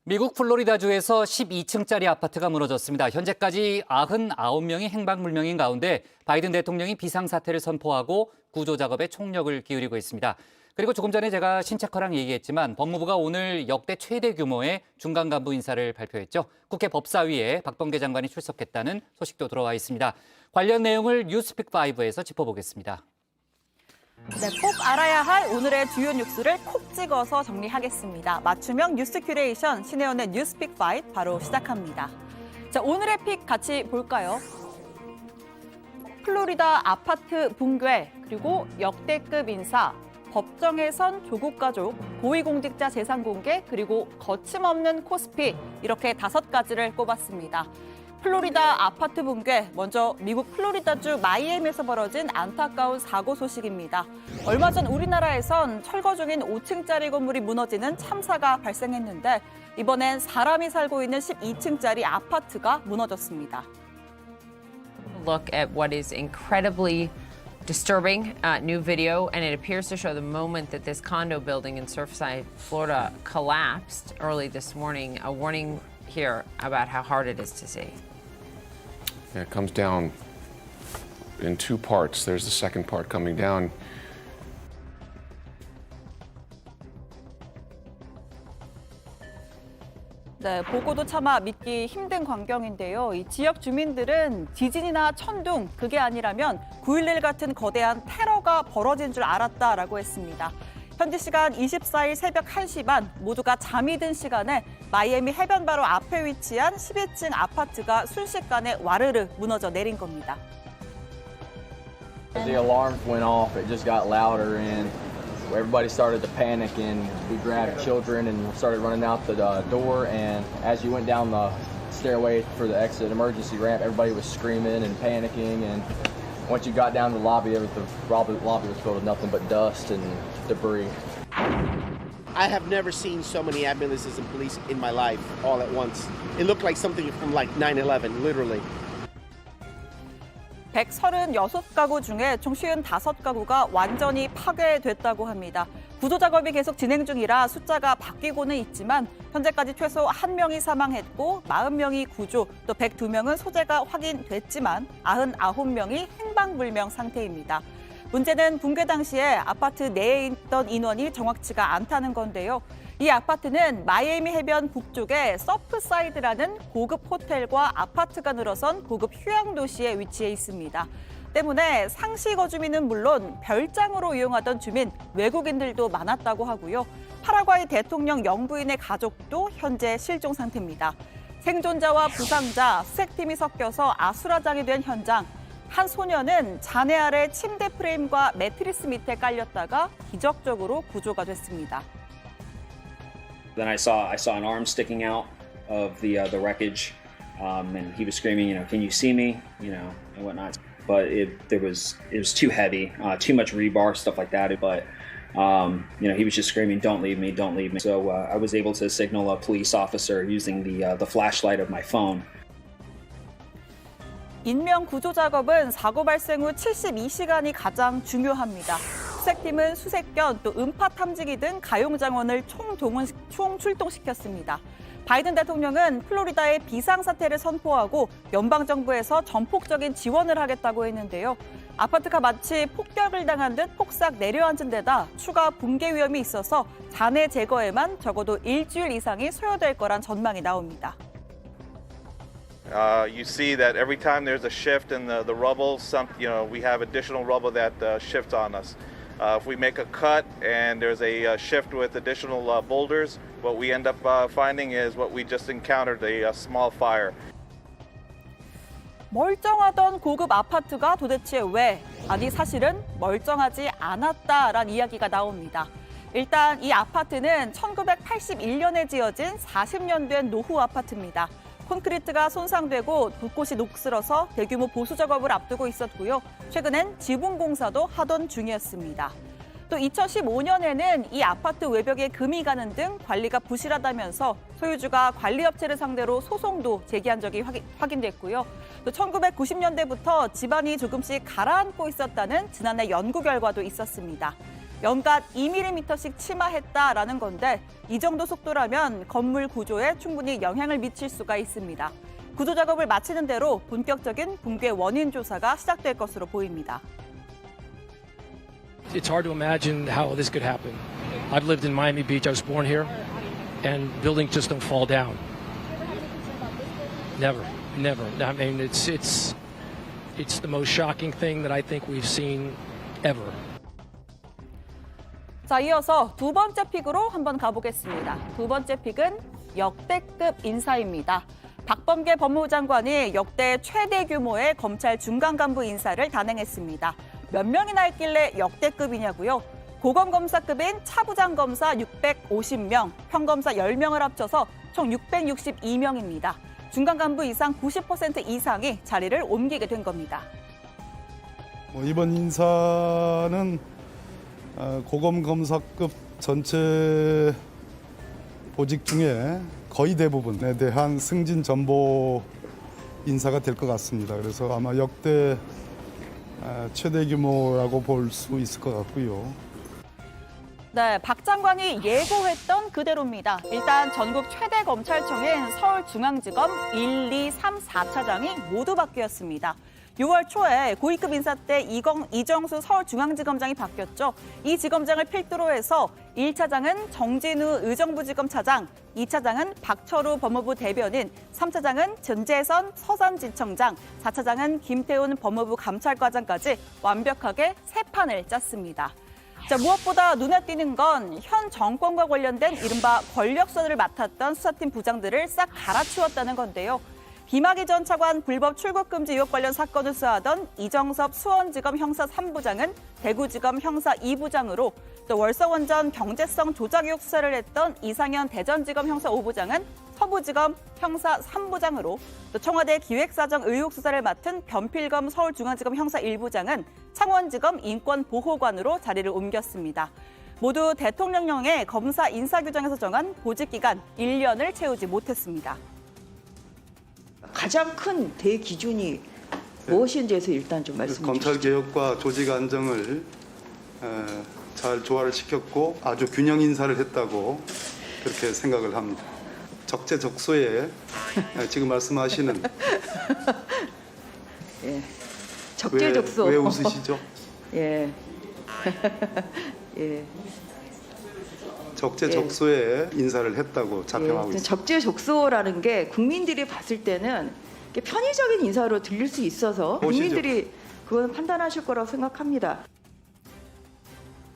미국 플로리다주에서 12층짜리 아파트가 무너졌습니다. 현재까지 99명이 행방불명인 가운데 바이든 대통령이 비상사태를 선포하고 구조 작업에 총력을 기울이고 있습니다. 그리고 조금 전에 제가 신체커랑 얘기했지만 법무부가 오늘 역대 최대 규모의 중간 간부 인사를 발표했죠. 국회 법사위에 박범계 장관이 출석했다는 소식도 들어와 있습니다. 관련 내용을 뉴스픽5에서 짚어보겠습니다. 네, 꼭 알아야 할 오늘의 주요 뉴스를 콕 찍어서 정리하겠습니다. 맞춤형 뉴스 큐레이션 신혜원의 뉴스픽5 바로 시작합니다. 자, 오늘의 픽 같이 볼까요? 플로리다 아파트 붕괴, 그리고 역대급 인사, 법정에선 조국 가족, 고위공직자 재산 공개, 그리고 거침없는 코스피 이렇게 5가지를 꼽았습니다. 플로리다 아파트 붕괴, 먼저 미국 플로리다주 마이애미에서 벌어진 안타까운 사고 소식입니다. 얼마 전 우리나라에선 철거 중인 5층짜리 건물이 무너지는 참사가 발생했는데 이번엔 사람이 살고 있는 12층짜리 아파트가 무너졌습니다. Look at what is incredibly disturbing new video, and it appears to show the moment that this condo building in Surfside, Florida collapsed early this morning. A warning here about how hard it is to see. Yeah, it comes down in two parts. There's the second part coming down. 네, 보고도 차마 믿기 힘든 광경인데요. 이 지역 주민들은 지진이나 천둥, 그게 아니라면 9.11 같은 거대한 테러가 벌어진 줄 알았다라고 했습니다. 현지 시간 24일 새벽 1시 반 모두가 잠이 든 시간에 마이애미 해변 바로 앞에 위치한 12층 아파트가 순식간에 와르르 무너져 내린 겁니다. The alarms went off, it just got louder and everybody started to panic and we grabbed children and started running out the door, and as you went down the stairway for the exit emergency ramp, everybody was screaming and panicking, and once you got down to the lobby, the lobby was filled with nothing but dust and debris. I have never seen so many ambulances and police in my life all at once. It looked like something from like 9/11, literally. 136가구 중에 총 55가구가 완전히 파괴됐다고 합니다. 구조 작업이 계속 진행 중이라 숫자가 바뀌고는 있지만 현재까지 최소 1명이 사망했고 40명이 구조, 또 102명은 소재가 확인됐지만 99명이 행방불명 상태입니다. 문제는 붕괴 당시에 아파트 내에 있던 인원이 정확치가 않다는 건데요. 이 아파트는 마이애미 해변 북쪽에 서프사이드라는 고급 호텔과 아파트가 늘어선 고급 휴양 도시에 위치해 있습니다. 때문에 상시 거주민은 물론 별장으로 이용하던 주민, 외국인들도 많았다고 하고요. 파라과이 대통령 영부인의 가족도 현재 실종 상태입니다. 생존자와 부상자, 수색팀이 섞여서 아수라장이 된 현장. 한 소녀는 잔해 아래 침대 프레임과 매트리스 밑에 깔렸다가 기적적으로 구조가 됐습니다. Then I saw an arm sticking out of the wreckage, and he was screaming, "Can you see me?" And whatnot. But it was too heavy, too much rebar, stuff like that. But he was just screaming, "Don't leave me, don't leave me." So I was able to signal a police officer using the flashlight of my phone. 인명 구조 작업은 사고 발생 후 72시간이 가장 중요합니다. 수색팀은 수색견, 또 음파 탐지기 등 가용장원을 총출동시켰습니다. 바이든 대통령은 플로리다에 비상사태를 선포하고 연방정부에서 전폭적인 지원을 하겠다고 했는데요. 아파트가 마치 폭격을 당한 듯 폭삭 내려앉은 데다 추가 붕괴 위험이 있어서 잔해 제거에만 적어도 일주일 이상이 소요될 거란 전망이 나옵니다. You see that every time there's a shift in the rubble, we have additional rubble that shifts on us. If we make a cut and there's a shift with additional boulders, what we end up finding is what we just encountered, a small fire. 멀쩡하던 고급 아파트가 도대체 왜? 아니 사실은 멀쩡하지 않았다라는 이야기가 나옵니다. 일단 이 아파트는 1981년에 지어진 40년 된 노후 아파트입니다. 콘크리트가 손상되고 곳곳이 녹슬어서 대규모 보수 작업을 앞두고 있었고요. 최근엔 지붕 공사도 하던 중이었습니다. 또 2015년에는 이 아파트 외벽에 금이 가는 등 관리가 부실하다면서 소유주가 관리업체를 상대로 소송도 제기한 적이 확인됐고요. 또 1990년대부터 집안이 조금씩 가라앉고 있었다는 지난해 연구 결과도 있었습니다. 연간 2mm씩 침하했다라는 건데 이 정도 속도라면 건물 구조에 충분히 영향을 미칠 수가 있습니다. 구조 작업을 마치는 대로 본격적인 붕괴 원인 조사가 시작될 것으로 보입니다. It's hard to imagine how this could happen. I've lived in Miami Beach. I was born here, and buildings just don't fall down. Never. I mean, it's the most shocking thing that I think we've seen ever. 자, 이어서 두 번째 픽으로 한번 가보겠습니다. 두 번째 픽은 역대급 인사입니다. 박범계 법무부 장관이 역대 최대 규모의 검찰 중간 간부 인사를 단행했습니다. 몇 명이나 했길래 역대급이냐고요? 고검검사급인 차부장검사 650명, 평검사 10명을 합쳐서 총 662명입니다. 중간 간부 이상 90% 이상이 자리를 옮기게 된 겁니다. 이번 인사는 고검검사급 전체 보직 중에 거의 대부분에 대한 승진 전보 인사가 될 것 같습니다. 그래서 아마 역대 최대 규모라고 볼 수 있을 것 같고요. 네, 박 장관이 예고했던 그대로입니다. 일단 전국 최대 검찰청인 서울중앙지검 1, 2, 3, 4차장이 모두 바뀌었습니다. 6월 초에 고위급 인사 때 이정수 서울중앙지검장이 바뀌었죠. 이 지검장을 필두로 해서 1차장은 정진우 의정부지검 차장, 2차장은 박철우 법무부 대변인, 3차장은 전재선 서산지청장, 4차장은 김태훈 법무부 감찰과장까지 완벽하게 세 판을 짰습니다. 자, 무엇보다 눈에 띄는 건 현 정권과 관련된 이른바 권력선을 맡았던 수사팀 부장들을 싹 갈아치웠다는 건데요. 김학의 전 차관 불법 출국 금지 의혹 관련 사건을 수사하던 이정섭 수원지검 형사 3부장은 대구지검 형사 2부장으로, 또 월성원전 경제성 조작 의혹 수사를 했던 이상현 대전지검 형사 5부장은 서부지검 형사 3부장으로, 또 청와대 기획사정 의혹 수사를 맡은 변필검 서울중앙지검 형사 1부장은 창원지검 인권보호관으로 자리를 옮겼습니다. 모두 대통령령의 검사 인사규정에서 정한 보직기간 1년을 채우지 못했습니다. 가장 큰 대기준이 무엇인지에서 일단 좀 말씀해 주시죠. 검찰 개혁과 조직 안정을 잘 조화를 시켰고 아주 균형 인사를 했다고 그렇게 생각을 합니다. 적재적소에 지금 말씀하시는 예. 적재적소. 왜 웃으시죠? 예. 예. 적재적소에 인사를 했다고 자평하고 있습니다. 적재적소라는 게 국민들이 봤을 때는 편의적인 인사로 들릴 수 있어서 국민들이 그건 판단하실 거라고 생각합니다.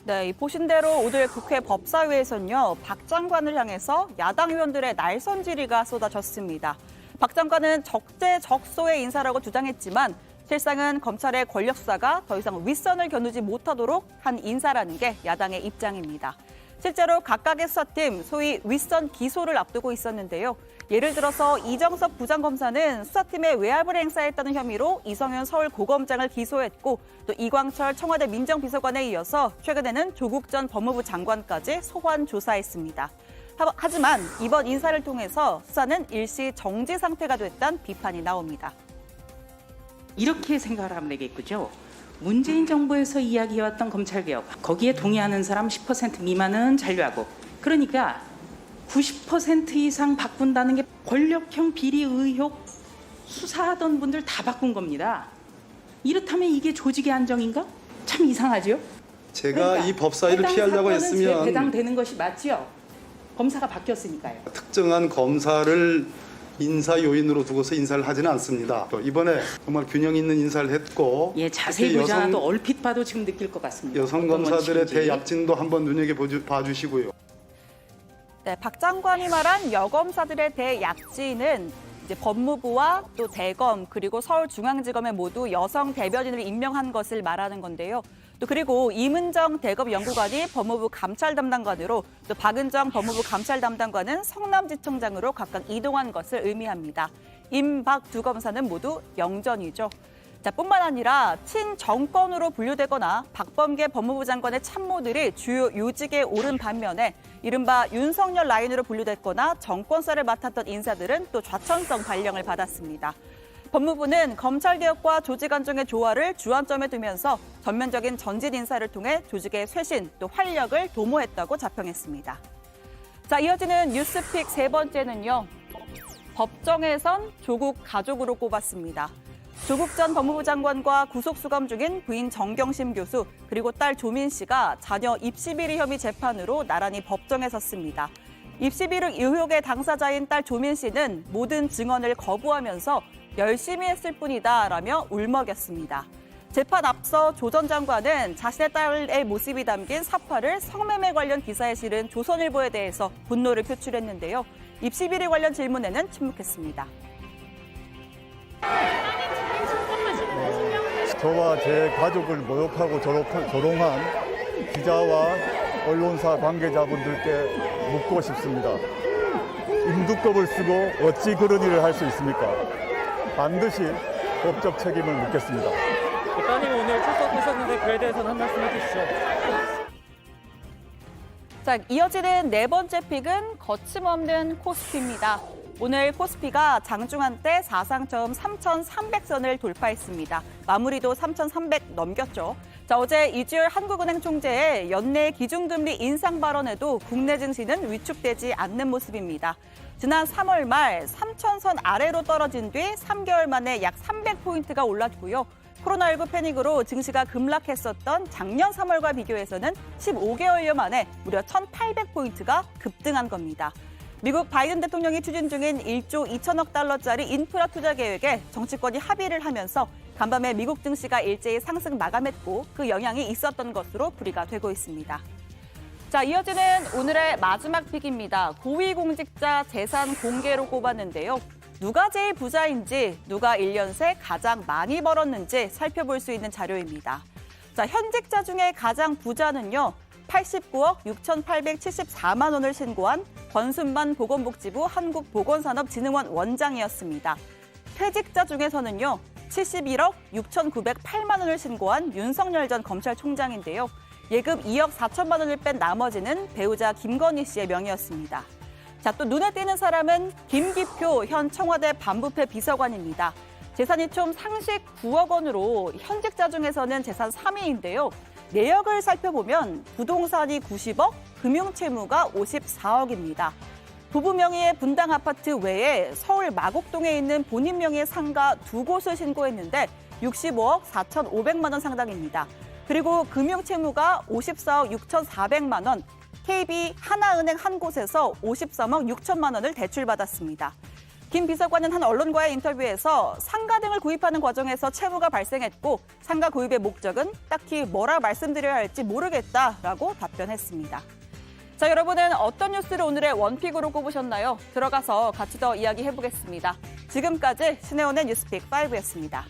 네, 보신 대로 오늘 국회 법사위에서는요, 박 장관을 향해서 야당 의원들의 날선 질의가 쏟아졌습니다. 박 장관은 적재적소의 인사라고 주장했지만 실상은 검찰의 권력 수사가 더 이상 윗선을 겨누지 못하도록 한 인사라는 게 야당의 입장입니다. 실제로 각각의 수사팀, 소위 윗선 기소를 앞두고 있었는데요. 예를 들어서 이정섭 부장검사는 수사팀의 외압을 행사했다는 혐의로 이성윤 서울고검장을 기소했고, 또 이광철 청와대 민정비서관에 이어서 최근에는 조국 전 법무부 장관까지 소환 조사했습니다. 하지만 이번 인사를 통해서 수사는 일시 정지 상태가 됐다는 비판이 나옵니다. 이렇게 생각을 하면 되겠죠. 문재인 정부에서 이야기해왔던 검찰개혁, 거기에 동의하는 사람 10% 미만은 잔류하고, 그러니까 90% 이상 바꾼다는 게 권력형 비리 의혹 수사하던 분들 다 바꾼 겁니다. 이렇다면 이게 조직의 안정인가? 참 이상하죠. 제가 그러니까 이 법사위를 피하려고 했으면 배당되는 것이 맞죠. 검사가 바뀌었으니까요. 특정한 검사를 인사 요인으로 두고서 인사를 하지는 않습니다. 이번에 정말 균형 있는 인사를 했고, 예, 자세히 보지 않아도 얼핏 봐도 지금 느낄 것 같습니다. 여성 검사들의 대약진도 한번 눈여겨봐 주시고요. 네, 박 장관이 말한 여검사들의 대약진은 이제 법무부와 또 대검 그리고 서울중앙지검에 모두 여성 대변인을 임명한 것을 말하는 건데요. 또 그리고 이문정 대검 연구관이 법무부 감찰 담당관으로, 또 박은정 법무부 감찰 담당관은 성남지청장으로 각각 이동한 것을 의미합니다. 임, 박 두 검사는 모두 영전이죠. 자, 뿐만 아니라 친정권으로 분류되거나 박범계 법무부 장관의 참모들이 주요 요직에 오른 반면에 이른바 윤석열 라인으로 분류됐거나 정권사를 맡았던 인사들은 또 좌천성 발령을 받았습니다. 법무부는 검찰개혁과 조직안정의 조화를 주안점에 두면서 전면적인 전진 인사를 통해 조직의 쇄신 또 활력을 도모했다고 자평했습니다. 자, 이어지는 뉴스픽 세 번째는요. 법정에선 조국 가족으로 꼽았습니다. 조국 전 법무부 장관과 구속수감 중인 부인 정경심 교수 그리고 딸 조민 씨가 자녀 입시비리 혐의 재판으로 나란히 법정에 섰습니다. 입시비리 의혹의 당사자인 딸 조민 씨는 모든 증언을 거부하면서 열심히 했을 뿐이다라며 울먹였습니다. 재판 앞서 조 전 장관은 자신의 딸의 모습이 담긴 사파를 성매매 관련 기사에 실은 조선일보에 대해서 분노를 표출했는데요. 입시비리 관련 질문에는 침묵했습니다. 저와 제 가족을 모욕하고 조롱한 기자와 언론사 관계자분들께 묻고 싶습니다. 임두법을 쓰고 어찌 그런 일을 할 수 있습니까? 반드시 법적 책임을 묻겠습니다. 따님 오늘 출석하셨는데 그에 대해서는 한 말씀 해주시죠. 자, 이어지는 네 번째 픽은 거침없는 코스피입니다. 오늘 코스피가 장중한 때 사상 처음 3,300선을 돌파했습니다. 마무리도 3,300 넘겼죠. 자, 어제 이주열 한국은행 총재의 연내 기준금리 인상 발언에도 국내 증시는 위축되지 않는 모습입니다. 지난 3월 말 3,000선 아래로 떨어진 뒤 3개월 만에 약 300포인트가 올랐고요. 코로나19 패닉으로 증시가 급락했었던 작년 3월과 비교해서는 15개월여 만에 무려 1,800포인트가 급등한 겁니다. 미국 바이든 대통령이 추진 중인 1조 2천억 달러짜리 인프라 투자 계획에 정치권이 합의를 하면서 간밤에 미국 증시가 일제히 상승 마감했고 그 영향이 있었던 것으로 풀이가 되고 있습니다. 자, 이어지는 오늘의 마지막 픽입니다. 고위공직자 재산 공개로 꼽았는데요. 누가 제일 부자인지, 누가 1년 새 가장 많이 벌었는지 살펴볼 수 있는 자료입니다. 자, 현직자 중에 가장 부자는요. 89억 6,874만 원을 신고한 권순만 보건복지부 한국보건산업진흥원 원장이었습니다. 퇴직자 중에서는요. 71억 6,908만 원을 신고한 윤석열 전 검찰총장인데요. 예금 2억 4천만 원을 뺀 나머지는 배우자 김건희 씨의 명의였습니다. 자, 또 눈에 띄는 사람은 김기표 현 청와대 반부패 비서관입니다. 재산이 총 상식 9억 원으로 현직자 중에서는 재산 3위인데요. 내역을 살펴보면 부동산이 90억, 금융채무가 54억입니다. 부부 명의의 분당 아파트 외에 서울 마곡동에 있는 본인 명의의 상가 2곳을 신고했는데 65억 4,500만 원 상당입니다. 그리고 금융채무가 54억 6,400만 원, KB 하나은행 한 곳에서 53억 6천만 원을 대출받았습니다. 김 비서관은 한 언론과의 인터뷰에서 상가 등을 구입하는 과정에서 채무가 발생했고 상가 구입의 목적은 딱히 뭐라 말씀드려야 할지 모르겠다라고 답변했습니다. 자, 여러분은 어떤 뉴스를 오늘의 원픽으로 꼽으셨나요? 들어가서 같이 더 이야기해보겠습니다. 지금까지 신혜원의 뉴스픽 5였습니다.